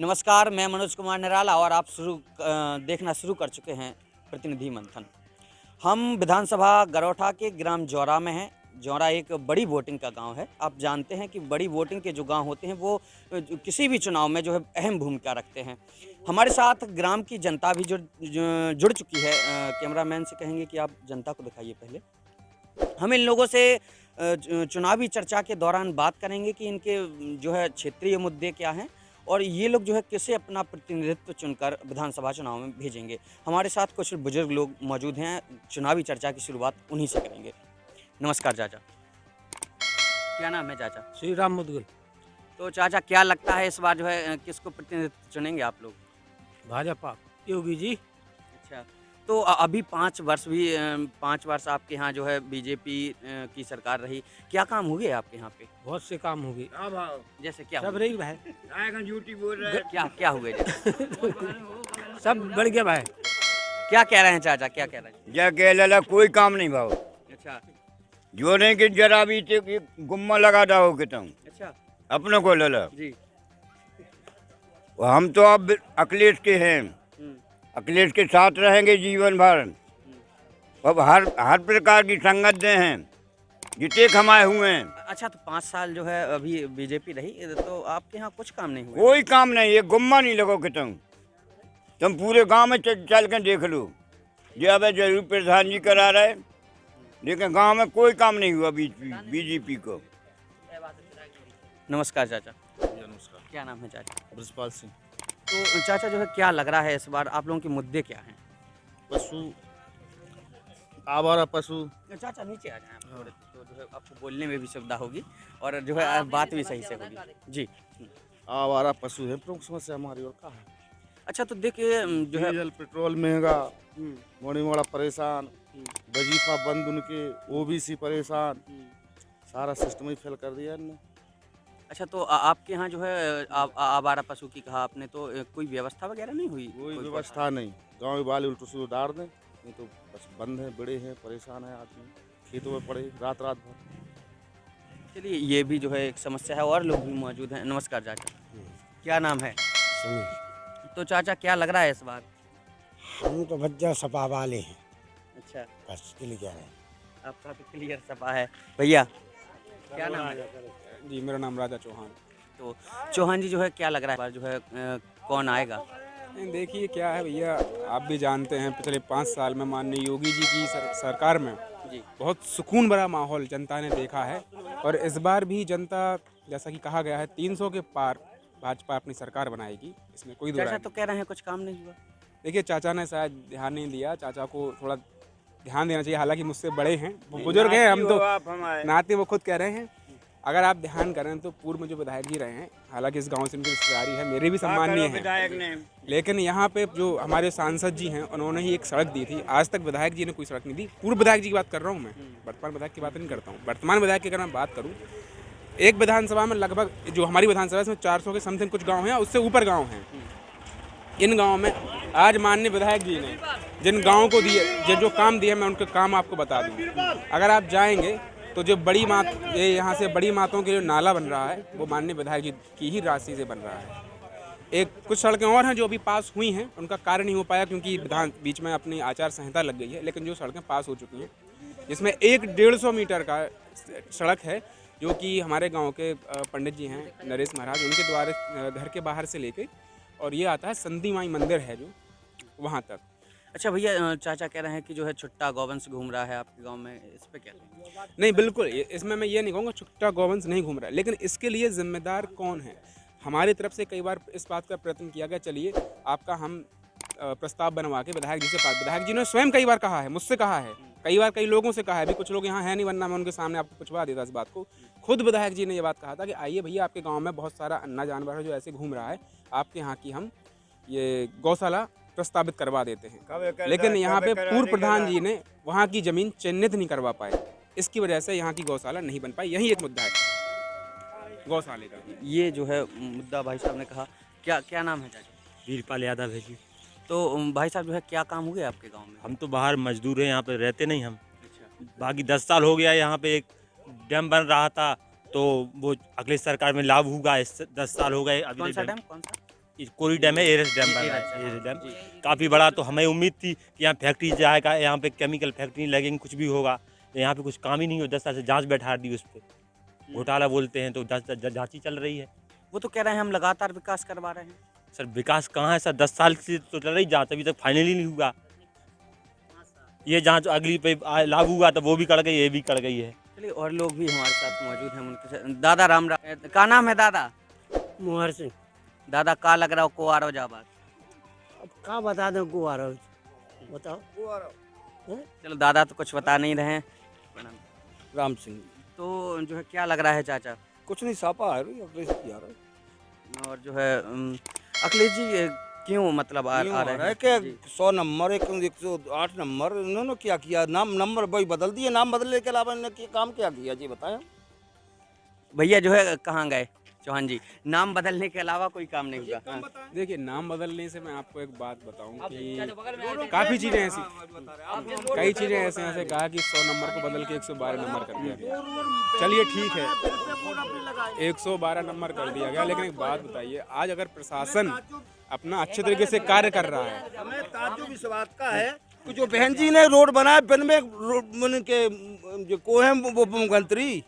नमस्कार, मैं मनोज कुमार निराला और आप देखना शुरू कर चुके हैं प्रतिनिधि मंथन। हम विधानसभा गरौठा के ग्राम जौरा में हैं। जौरा एक बड़ी वोटिंग का गांव है। आप जानते हैं कि बड़ी वोटिंग के जो गांव होते हैं वो किसी भी चुनाव में जो है अहम भूमिका रखते हैं। हमारे साथ ग्राम की जनता भी जुड़ चुकी है। कैमरामैन से कहेंगे कि आप जनता को दिखाइए पहले। हम इन लोगों से चुनावी चर्चा के दौरान बात करेंगे कि इनके जो है क्षेत्रीय मुद्दे क्या हैं और ये लोग जो है किसे अपना प्रतिनिधित्व चुनकर विधानसभा चुनाव में भेजेंगे। हमारे साथ कुछ बुजुर्ग लोग मौजूद हैं। चुनावी चर्चा की शुरुआत उन्हीं से करेंगे। नमस्कार चाचा, क्या नाम है चाचा? श्री राम मुदगल। तो चाचा क्या लगता है इस बार जो है किसको प्रतिनिधित्व चुनेंगे आप लोग? भाजपा योगी जी। अच्छा, तो अभी 5 वर्ष आपके यहाँ जो है बीजेपी की सरकार रही। क्या काम हुए आपके यहाँ पे? बहुत से काम हो गए। जैसे क्या सब हुए? रही भाई, झूठी बोल रहे क्या हुए जैसे? सब बढ़ गया भाई। क्या कह रहे हैं चाचा, क्या कह रहे हैं? जा के लला कोई काम नहीं भाव अच्छा जो नहीं कि जरा भी गुम्मा लगा दाओ के तुम अच्छा अपने को लला। जी। हम तो अब अखिलेश के हैं, अखिलेश के साथ रहेंगे जीवन भर। अब हर प्रकार की संगठन हैं जितने कमाए हुए हैं। अच्छा, तो 5 साल जो है अभी बीजेपी रही तो आपके यहाँ कुछ काम नहीं हुआ? कोई काम नहीं, ये गुम्मा नहीं लगो कि तुम पूरे गांव में चल के देख लो। जब जरूर प्रधान जी करा रहे, लेकिन गांव में कोई काम नहीं हुआ बीजेपी को। नमस्कार चाचा। नमस्कार। क्या नाम है चाचा? ब्रजपाल सिंह। तो चाचा जो है क्या लग रहा है इस बार आप लोगों के मुद्दे क्या हैं? पशु, आवारा पशु। चाचा नीचे आ जाएं आप थोड़े, तो जो है आपको बोलने में भी सुविधा होगी और जो है बात भी सही से होगी जी। आवारा पशु है प्रमुख समस्या हमारी। और कहा है अच्छा, तो देखिए जो है डीजल पेट्रोल महंगा, मोड़ी मोड़ा परेशान, वजीफा बंद, उनके ओबीसी परेशान, सारा सिस्टम ही फेल कर दिया इनने। अच्छा, तो आपके यहाँ जो है आवारा पशु की कहा आपने, तो कोई व्यवस्था वगैरह नहीं हुई? कोई व्यवस्था नहीं, गाँव वाले उल्टू सीधे डाल दें, नहीं तो बस बंद है, बड़े हैं, परेशान है आदमी, खेतों में पड़े रात भर। चलिए, ये भी जो है एक समस्या है और लोग भी मौजूद हैं। नमस्कार चाचा, क्या नाम है? तो चाचा क्या लग रहा है इस बार? हम तो भज्जा सपा वाले हैं। अच्छा, बस क्लियर है। आपका तो क्लियर सपा है। भैया क्या नाम है? जी, मेरा नाम राजा चौहान। तो चौहान जी जो है क्या लग रहा है इस बार जो है कौन आएगा? देखिए क्या है भैया, आप भी जानते हैं पिछले 5 साल में माननीय योगी जी की सरकार में जी बहुत सुकून भरा माहौल जनता ने देखा है। और इस बार भी जनता, जैसा कि कहा गया है, 300 के पार भाजपा अपनी सरकार बनाएगी, इसमें कोई दो राय चाचा नहीं। तो कह रहे हैं कुछ काम नहीं हुआ। देखिए, चाचा ने शायद ध्यान नहीं दिया, चाचा को थोड़ा ध्यान देना चाहिए। हालांकि मुझसे बड़े हैं, वो बुजुर्ग हैं, हम तो नाते, वो खुद कह रहे हैं। अगर आप ध्यान करें तो पूर्व में जो विधायक जी रहे हैं, हालांकि इस गांव से उनकी रिश्तेदारी है, मेरे भी सम्माननीय है, लेकिन यहाँ पे जो हमारे सांसद जी हैं उन्होंने ही एक सड़क दी थी। आज तक विधायक जी ने कोई सड़क नहीं दी। पूर्व विधायक जी की बात कर रहा हूँ मैं, वर्तमान विधायक की बात नहीं करता हूँ। वर्तमान विधायक की अगर मैं बात करूँ, एक विधानसभा में लगभग, जो हमारी विधानसभा है, 400 के समथिंग कुछ गाँव हैं, उससे ऊपर गाँव हैं। इन गाँव में आज माननीय विधायक जी ने जिन गाँव को दिए, जो काम दिए, मैं उनके काम आपको बता दूँ। अगर आप जाएंगे तो जो बड़ी मात, ये यहाँ से बड़ी मातों के जो नाला बन रहा है, वो माननीय विधायक जी की ही राशि से बन रहा है। एक कुछ सड़कें और हैं जो अभी पास हुई हैं, उनका कार्य नहीं हो पाया क्योंकि बीच में अपनी आचार संहिता लग गई है, लेकिन जो सड़कें पास हो चुकी हैं, जिसमें 150 मीटर का सड़क है, जो कि हमारे गाँव के पंडित जी हैं नरेश महाराज, उनके द्वारा घर के बाहर से लेके, और ये आता है संधी माई मंदिर है जो वहाँ तक। अच्छा भैया, चाचा कह रहे हैं कि जो है छुट्टा गौवंश घूम रहा है आपके गांव में, इस पे क्या कहेंगे? नहीं, बिल्कुल, इसमें मैं ये नहीं कहूँगा छुट्टा गौवंश नहीं घूम रहा है, लेकिन इसके लिए जिम्मेदार कौन है? हमारी तरफ से कई बार इस बात का प्रयत्न किया गया, चलिए आपका हम प्रस्ताव बनवा के विधायक जी से, विधायक जी ने स्वयं कई बार कहा है, मुझसे कहा है, कई बार कई लोगों से कहा है, अभी कुछ लोग यहाँ है नहीं, वरना मैं उनके सामने आपको पूछवा देता इस बात को। खुद विधायक जी ने ये बात कहा था कि आइए भैया, आपके गाँव में बहुत सारा अन्ना जानवर है जो ऐसे घूम रहा है, आपके यहाँ की हम ये गौशाला प्रस्तावित करवा देते हैं। लेकिन यहाँ पे पूर्व प्रधान जी ने वहाँ की जमीन चिन्हित नहीं करवा पाए, इसकी वजह से यहाँ की गौशाला नहीं बन पाई। यही एक मुद्दा है गौशाले का। ये जो है मुद्दा भाई साहब ने कहा। क्या नाम है चाचा? वीरपाल यादव है जी। तो भाई साहब जो है क्या काम हुए आपके गाँव में? हम तो बाहर मजदूर हैं, यहाँ पे रहते नहीं हम। अच्छा, बाकी 10 साल हो गया, यहाँ पे एक डैम बन रहा था, तो वो अगली सरकार में लागू हुआ। 10 साल हो गए अभी कौन सा तक डैम? कौन सा? कोरी डैम है, एरस डैम बन रहा है, एरस डैम काफ़ी बड़ा। तो हमें उम्मीद थी कि यहाँ फैक्ट्री जाएगा, यहाँ पे केमिकल फैक्ट्री नहीं लगेंगी, कुछ भी होगा। यहाँ पे कुछ काम ही नहीं हो, 10 साल से जांच बैठा दी उस पर। घोटाला बोलते हैं तो जांच ही चल रही है। वो तो कह रहे हैं हम लगातार विकास करवा रहे हैं। सर विकास कहाँ है सर, 10 साल से तो चल रही जांच, अभी तक फाइनली नहीं हुआ। ये जांच अगली पे लागू हुआ तो वो भी कट गई, ये भी कट गई है। चलिए और लोग भी हमारे साथ मौजूद हैं, उनके साथ। दादा राम राम, का नाम है दादा? मुहर सिंह। दादा का लग रहा हो को आ रहा हो जाबाद? अब क्या बता दें को आ रहा हो, बताओ। चलो दादा तो कुछ बता नहीं रहे हैं। राम सिंह। तो जो है क्या लग रहा है चाचा? कुछ नहीं, सापा है अखिलेश जी आ रहा है। और जो है अखिलेश जी क्यों मतलब आ रहे हैं? कि 100 नंबर 108 नंबर इन्होंने क्या किया, नाम नंबर भाई बदल दिए, नाम बदलने के अलावा इन्होंने काम क्या किया जी बताएं। भैया जो है कहाँ गए चौहान जी? नाम बदलने के अलावा कोई काम नहीं हुआ। हाँ। देखिए, नाम बदलने से मैं आपको एक बात बताऊं कि काफ़ी चीज़ें ऐसी, कई चीज़ें ऐसे ऐसे कहा कि 100 नंबर को बदल के 112 नंबर कर दिया गया। चलिए ठीक है, 112 नंबर कर दिया गया, लेकिन एक बात बताइए, आज अगर प्रशासन अपना अच्छे तरीके से कार्य कर रहा है, हमें ताज्जुब इस बात का है कि जो बहन जी ने रोड बनाया बिन में के जो को है वो मुख्यमंत्री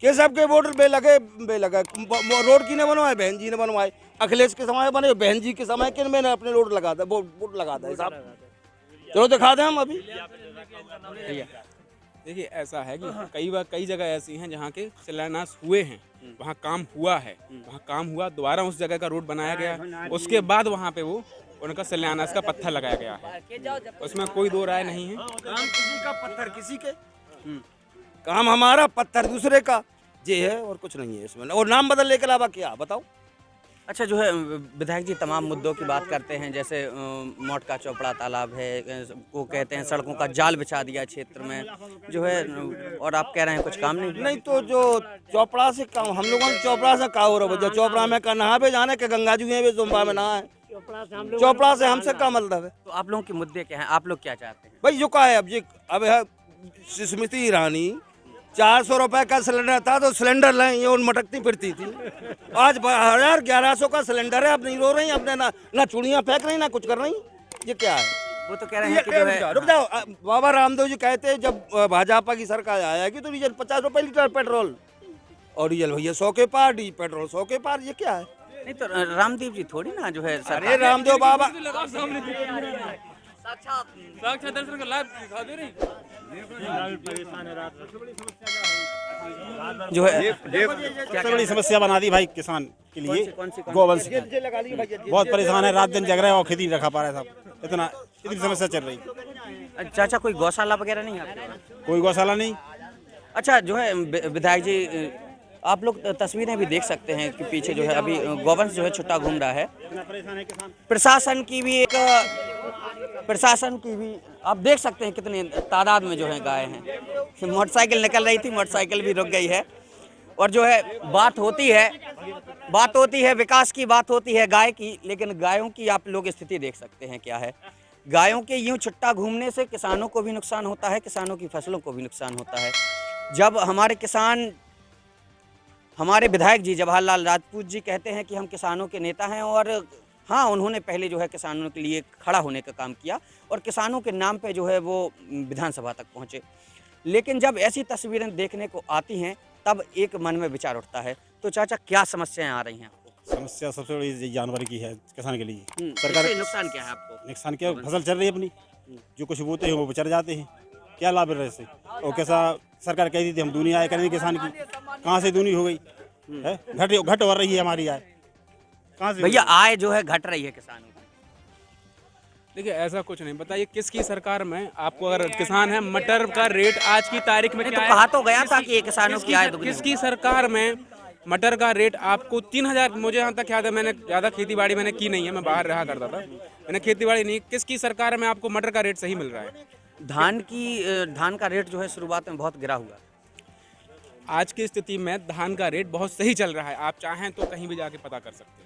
के सबके वोट बेलगे रोड की ने बनवाए, बहन जी ने बनवाए। अखिलेश के समय बने, बहन जी के समय किन में अपने रोड लगा था, वोट लगा था साहब। चलो दिखा दें हम अभी। देखिए ऐसा है कि कई जगह ऐसी हैं जहाँ के शिलान्यास हुए हैं, वहाँ काम हुआ है, वहाँ काम हुआ, दोबारा उस जगह का रोड बनाया गया, उसके बाद वहाँ पे वो उनका शिलान्यास का पत्थर लगाया गया है, उसमें कोई दो राय नहीं है। काम किसी का पत्थर किसी के, काम हमारा पत्थर दूसरे का, ये है और कुछ नहीं है इसमें। और नाम बदलने के अलावा क्या बताओ। अच्छा जो है विधायक जी तमाम मुद्दों की बात करते हैं, जैसे मोटका चौपड़ा तालाब है, को कहते हैं सड़कों का जाल बिछा दिया क्षेत्र में जो है, और आप कह रहे हैं कुछ काम नहीं। तो जो चौपड़ा से काम, हम लोगों ने चौपड़ा से का हो रहा है, चौपड़ा में का नहा पे जाने के गंगा जी में जुम्बा में नहा है, चौपड़ा से हमसे क्या मतलब है। तो आप लोगों के मुद्दे क्या हैं, आप लोग क्या चाहते हैं? भाई जो का है अब है स्मृति ईरानी 400 रुपए का सिलेंडर था तो सिलेंडर लें ये उन मटकती फिरती थी, आज 1100 का सिलेंडर है, अब नहीं रो रही, अपने ना चूड़ियाँ फेंक रही ना कुछ कर रही, ये क्या है? वो तो कह रहे हैं कि जो है रुक जाओ, बाबा रामदेव जी कहते हैं जब भाजपा की सरकार आएगी तो डीजल 50 रुपए लीटर पेट्रोल, और डीजल भैया 100 के पार, पेट्रोल 100 के पार, ये क्या है? नहीं तो रामदेव जी थोड़ी ना जो है अरे रामदेव बाबा साक्षात दर्शन का लाभ दिखा दे रही। जो है सबसे बड़ी समस्या बना दी भाई किसान के लिए, कौन सी गोवंश की। बहुत परेशान है, रात दिन जग रहे हैं और खेती नहीं रखा पा रहे साहब, इतनी समस्या चल रही। चाचा कोई गौशाला वगैरह नहीं है आपके? कोई गौशाला नहीं। अच्छा जो है विधायक जी आप लोग तस्वीरें भी देख सकते हैं कि पीछे जो है अभी गोवंश जो है छुट्टा घूम रहा है, प्रशासन की भी आप देख सकते हैं कितने तादाद में जो है गाय हैं। मोटरसाइकिल निकल रही थी, मोटरसाइकिल भी रुक गई है, और जो है बात होती है विकास की, बात होती है गाय की, लेकिन गायों की आप लोग स्थिति देख सकते हैं क्या है। गायों के यूं छुट्टा घूमने से किसानों को भी नुकसान होता है, किसानों की फसलों को भी नुकसान होता है। जब हमारे विधायक जी जवाहरलाल राजपूत जी कहते हैं कि हम किसानों के नेता हैं, और हाँ उन्होंने पहले जो है किसानों के लिए खड़ा होने का काम किया और किसानों के नाम पे जो है वो विधानसभा तक पहुँचे, लेकिन जब ऐसी तस्वीरें देखने को आती हैं तब एक मन में विचार उठता है। तो चाचा क्या समस्याएं आ रही हैं आपको? समस्या सबसे बड़ी जानवर की है किसान के लिए। सरकार नुकसान क्या है आपको? नुकसान क्या, फसल चल रही है अपनी, जो कुछ बोते हैं वो बेचारे जाते हैं, क्या लाभ है इससे? और कैसा सरकार कहती थी हम दुनिया आय करेंगे किसान की, कहाँ से दूनी हो गई है, घट हो रही है हमारी आय, कहाँ से? भैया आय जो है घट रही है किसानों की। देखिए ऐसा कुछ नहीं, बताइए किसकी सरकार में आपको, अगर किसान है मटर का रेट आज की तारीख में क्या तो है? कहा तो गया था कि ये किसानों की आय दुगनी। किसकी सरकार में मटर का रेट आपको 3000, मुझे यहाँ तक याद है, मैंने ज़्यादा खेती बाड़ी मैंने की नहीं है, मैं बाहर रहा करता था, मैंने खेती बाड़ी नहीं। किसकी सरकार में आपको मटर का रेट सही मिल रहा है? धान का रेट जो है शुरुआत में बहुत गिरा हुआ। आज की स्थिति में धान का रेट बहुत सही चल रहा है, आप चाहें तो कहीं भी जाके पता कर सकते हैं।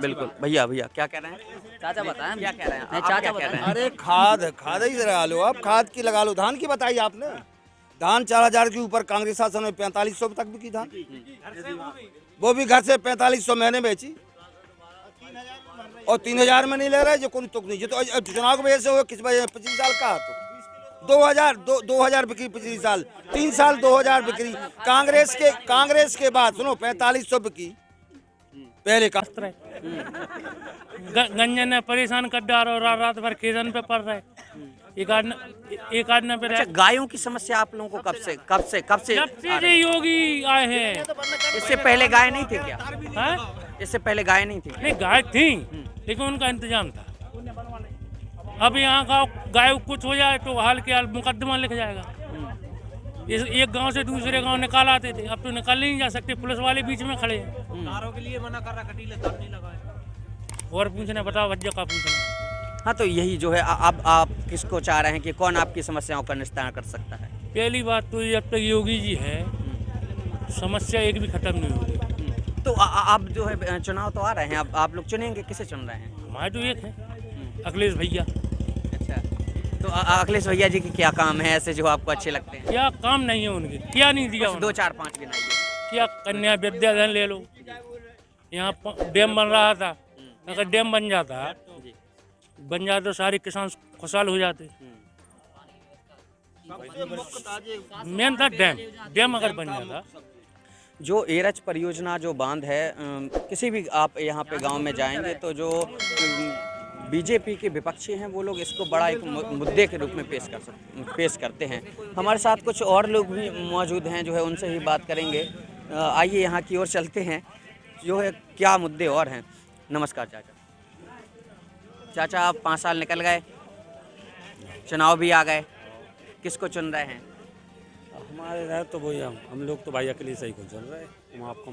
बिल्कुल भैया क्या कह रहे हैं चाचा, बताएं क्या कह रहे हैं? आप क्या कह रहे हैं? अरे खाद ही से लगा लो, आप खाद की लगा लो, धान की बताइए आपने। धान 4000 के ऊपर, कांग्रेस शासन में 4500 तक भी की धान। वो भी घर से 4500 महीने बेची और 3000 में नहीं ले रहे, जो कोई तुक नहीं, जो तो चुनाव की वजह से हो किस वजह 25 साल का तो 2000 बिक्री पिछले साल, 3 साल 2000 बिक्री। कांग्रेस के बाद सुनो 4500 बिकी पहले का। गंजन ने परेशान कर डालो, रात भर खेजन पे पड़ रहे। एक आदमी पे अच्छा, गायों की समस्या आप लोगों को कब से जब से योगी आए हैं। इससे पहले गाय नहीं थी क्या? हाँ? इससे पहले गाय नहीं थी? नहीं, गाय थी लेकिन उनका इंतजाम था। अब यहाँ का गाय कुछ हो जाए तो हाल के हाल मुकदमा लिख जाएगा। एक गांव से दूसरे गांव निकाल आते थे, अब तो निकाल नहीं जा सकते, पुलिस वाले बीच में खड़े हैं। के लिए मना कर रहा, कटीले तार नहीं लगाए। और पूछना, बताओ वजह का पूछना। हाँ, तो यही जो है, अब आप किसको चाह रहे हैं कि कौन आपकी समस्याओं का निस्तारण कर सकता है? पहली बात तो जब तक योगी जी है समस्या एक भी खत्म नहीं होगी। तो आप जो है चुनाव तो आ रहे हैं, अब आप लोग चुनेंगे, किसे चुन रहे हैं? हमारे तो एक है अखिलेश भैया। अच्छा, तो अखिलेश भैया जी के क्या काम है ऐसे जो आपको अच्छे लगते हैं? क्या काम नहीं है उनके, क्या नहीं दिया? 2 4 5 गिनाइए। क्या कन्या विद्याधन ले लो, यहाँ डैम बन रहा था, अगर डैम बन जाता तो सारे किसान खुशहाल हो जाते। मेन था डैम अगर बन जाता। जो एरच परियोजना जो बांध है, किसी भी आप यहाँ पे गांव में जाएंगे तो जो बीजेपी के विपक्षी हैं वो लोग इसको बड़ा एक मुद्दे के रूप में पेश करते हैं। हमारे साथ कुछ और लोग भी मौजूद हैं, जो है उनसे ही बात करेंगे। आइए यहाँ की ओर चलते हैं, जो है क्या मुद्दे और हैं। नमस्कार चाचा, आप 5 साल निकल गए, चुनाव भी आ गए, किसको चुन रहे हैं? हमारे रहे तो वही हम लोग तो भाई अखिलेश ही को चल रहे हैं, हम आपको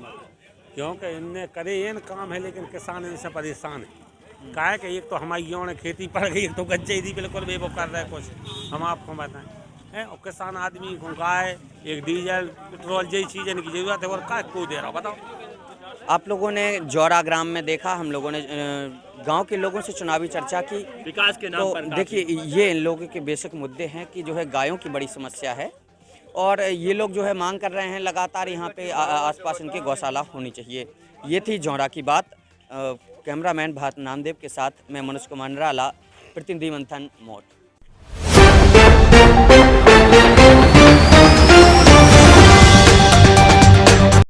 क्योंकि इनने करे इन काम है, लेकिन किसान इनसे परेशान है। क्या है कि एक तो हमारी गाँव खेती पड़ गई, एक तो गज्जे दी बिल्कुल बेवो कर रहे कुछ, हम आपको बताएं। और किसान आदमी को गाय एक डीजल पेट्रोल जैसी चीज़ें की जरूरत है, और क्या को दे रहा बताओ। आप लोगों ने जौरा ग्राम में देखा, हम लोगों ने गांव के लोगों से चुनावी चर्चा की, विकास के नाम तो पर देखिए ये इन लोगों के बेसिक मुद्दे हैं कि जो है गायों की बड़ी समस्या है, और ये लोग जो है मांग कर रहे हैं लगातार यहाँ पे आसपास इनके गौशाला होनी चाहिए। ये थी जौरा की बात। कैमरामैन भारत नामदेव के साथ मैं मनोज कुमार निराला, प्रतिनिधि मंथन मोट।